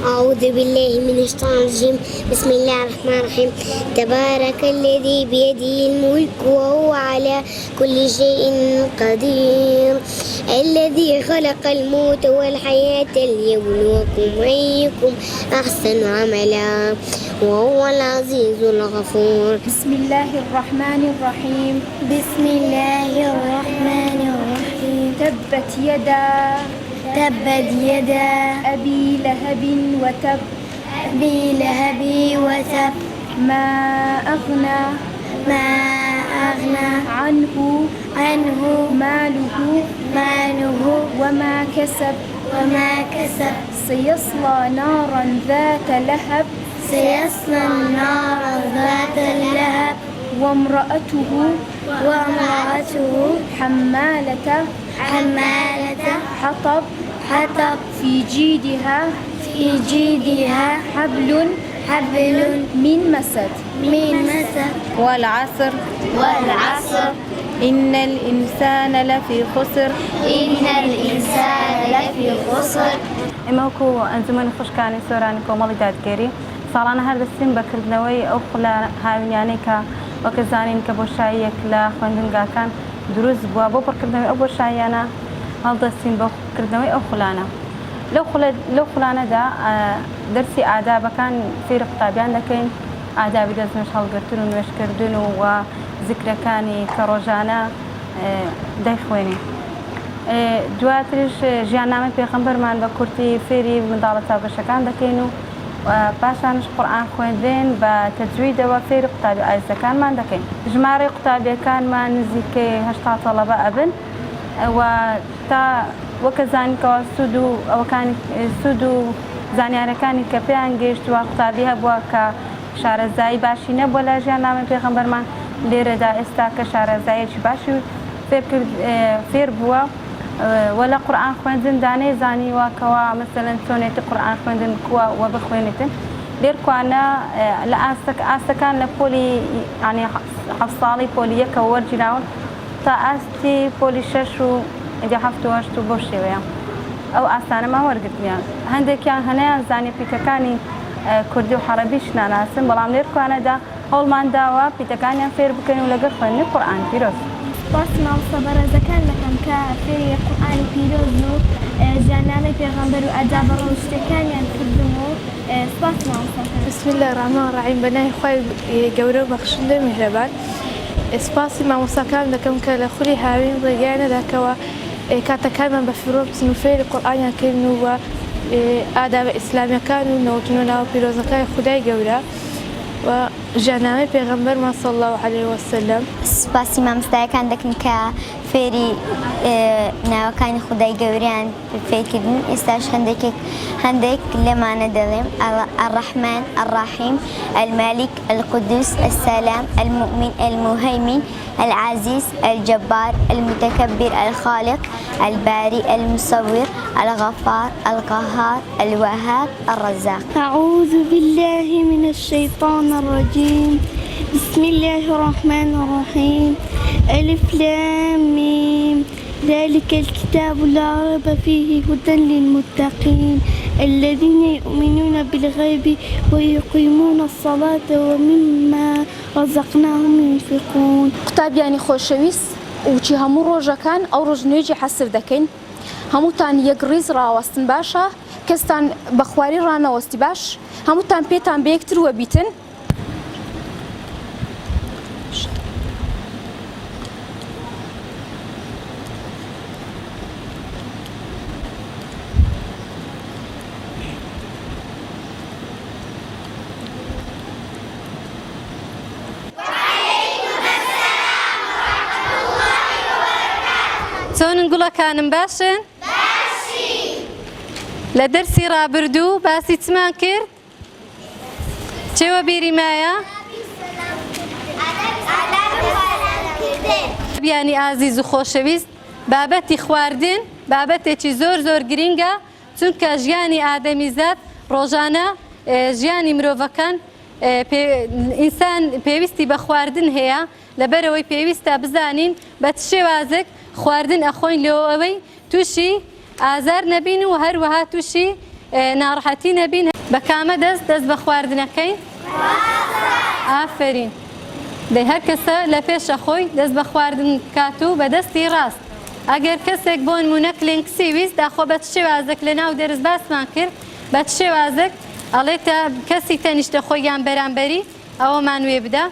أعوذ بالله من الشيطان الرجيم. بسم الله الرحمن الرحيم. تبارك الذي بيده الملك وهو على كل شيء قدير، الذي خلق الموت والحياة ليبلوكم أيكم أحسن عملا وهو العزيز الغفور. بسم الله الرحمن الرحيم. بسم الله الرحمن الرحيم. تبت يدا أبي لهب وتب ما أغنى عنه ماله وما كسب سيصلى نارا ذات لهب وامرأته حمالة حطب في جيدها حبل من مسد. والعصر إن الإنسان لفي خسر. ئێمەوەکو ئەنجومەنی خوشکانی سۆرانی کۆمەڵی دادگەری ساڵانە هەردەستین بەکردنەوەی ئەو هاوینانەی کە وەکە زانین کە بۆشاییەک لە خوێندنگاکان دروست بووە بۆ پڕکردنەوەی ئەو بۆشاییانە هەڵدەستین بۆ کردنەوەی ئەو خولانە. لەو خولانەدا دەرسی ئادابەکان فێری قوتابیان دەکەین، ئادابی دەستنوێژ هەڵگرتن و نوێژکردن و زیکرەکانی کە ڕۆژانە دەیخوێنین. دواتریش ژیاننامەی پێغەمبەرمان بە کورتی فێری منداڵە چاوگەشەکان دەکەین و پاشانش قورئان خوێندن بە تەجویدەوە فێری قوتابی ئایزەکانمان دەکەین. ژمارەی قوتابیەکانمان نزیکەی 80 تەڵەبە ئەبن و تا وەکە زانیکەوە سوود و زانیاریەکانی کە پێیان گەیشتووە قوتابی هەبووە کە شارەزایی باشی نەبووە لە ژیاننامەی پێغەمبەرمان، لێرەدا ئێستا کە شارەزاییەکی باشی فێر بووە و لە قورئان خوێندندا نەیزانیوەکەوە مەسەلەن چۆنێتی قورئان خوێندن کووە و بخوێنێتن. لێرکوانە لە ئاستەکان لە پۆلی یعنی 7 ساڵی پۆلی یەکەوە وەرگیراون تا ئاستی پۆلی 6 و 7 و 8 بۆ شێوەیە ئەو ئاستانەمان وەرگرتیان. هەندێکیان هەنەیان زانیە پیتەکانی کوردی و عەرەبیش ناناسن، بەڵام لێرکوانەدا هەوڵمان داوە پیتەکانیان فێر بکەین و لەگەڵ خوێندنی قورئان پیرۆز. باسی مامۆستا بەڕێزەکان دەکەم کە فێری قورئانی پیرۆز و ژیاننامەی پێغەمبەر و ئادابە ڕۆژتەکانیان کردم و سپاس مامۆستا. بسم الله الرحمن الرحیم. بەناوی خوای گەورە و بەخشندەی میهرەبان. سپاسی مامۆستاکان دەکەم کە لە خولی هاوین ڕێگای نەداکەوە کاتەکانمان بە فیرۆ بچن و فێری قورئانیان کردن و ئادابە ئیسلامیەکان و نەوتنەوە ناو پیرۆزەکانی خودای گەورە و ژیاننامەی پێغەمبەرمان صلی الله علیه وسلم. سپاسی مامۆستایەکان دەکەن کە فێری ناوەکانی خودای گەوریان فێرکردن. ئێستاش هەندێک لەمانە دەڵێم: الرحمن الرحیم، المالك القدوس السلام المؤمن المهيمن العزيز الجبار المتكبر الخالق البارئ المصور الغفار القهار الوهاب الرزاق. أعوذ بالله من الشيطان الرجيم. بسم الله الرحمن الرحيم. ألف لام ميم، ذلك الكتاب لا ريب فيه هدى للمتقين الذين يؤمنون بالغيب ويقيمون الصلاة ومما رزقناهم ينفقون. قوتابیانی خۆشەویست وچی هەموو ڕۆژەکان ئەو ڕۆژ نوێژی حەسر دەکەین. هەمووتان یەک ڕیز ڕاوەستن باشە، کەستان بە خواری ڕانەوەستی باش، هەمووتان پێتان بە یەکتر وەبیتن. چۆنن گوڵەکانم باشن؟ باشی. لە دەرسی ڕابردوو باسی چمان کرد؟ چێوە بیری مایە؟ بیانی ئازیز و خۆشەویست، بابەتی خواردن بابەتێکی زۆر گرینگە، چونکە ژیانی ئادەمیزاد ڕۆژانە ژیانی مرۆڤەکان ئینسان پێویستی بە خواردن هەیە، لەبەرەوەی پێویستە بزانین بە چ شێوازێک خواردن ئەخۆین لەوە ئەوەی تووشی ئازار نەبین و هەروەها تووشی ناڕەحەتی نەبین. بە کامە دەست بە خواردنەکەی ئافرین دەی هەر کەسە لە پێشە خۆی دەست بە خواردن کات و بە دەستی ڕاست ئەگەر کەسێک بۆ نمونە کلێنکسی ویست داخۆ بە شێوازێک لە ناو دەرز باسمان کرد بە شێوازێک ئەڵێتە کەسی تەنیشتە خۆیان بەرامبەری ئەوەمان وێ بدە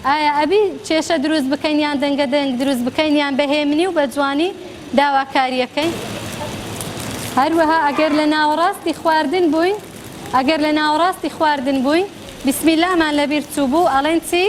ئایا ئەبی کێشە دروست بکەین یان دەنگە دەنگ دروست بکەین یان بەهێمنی و بە جوانی داواکاریەکەی هەروەها ئەگەر لە ناوەڕاستی خواردن بووین ئەگەر لە ناوەڕاستی خواردن بووین بسم اللهمان لەبیر چوو بوو ئەڵێن چی؟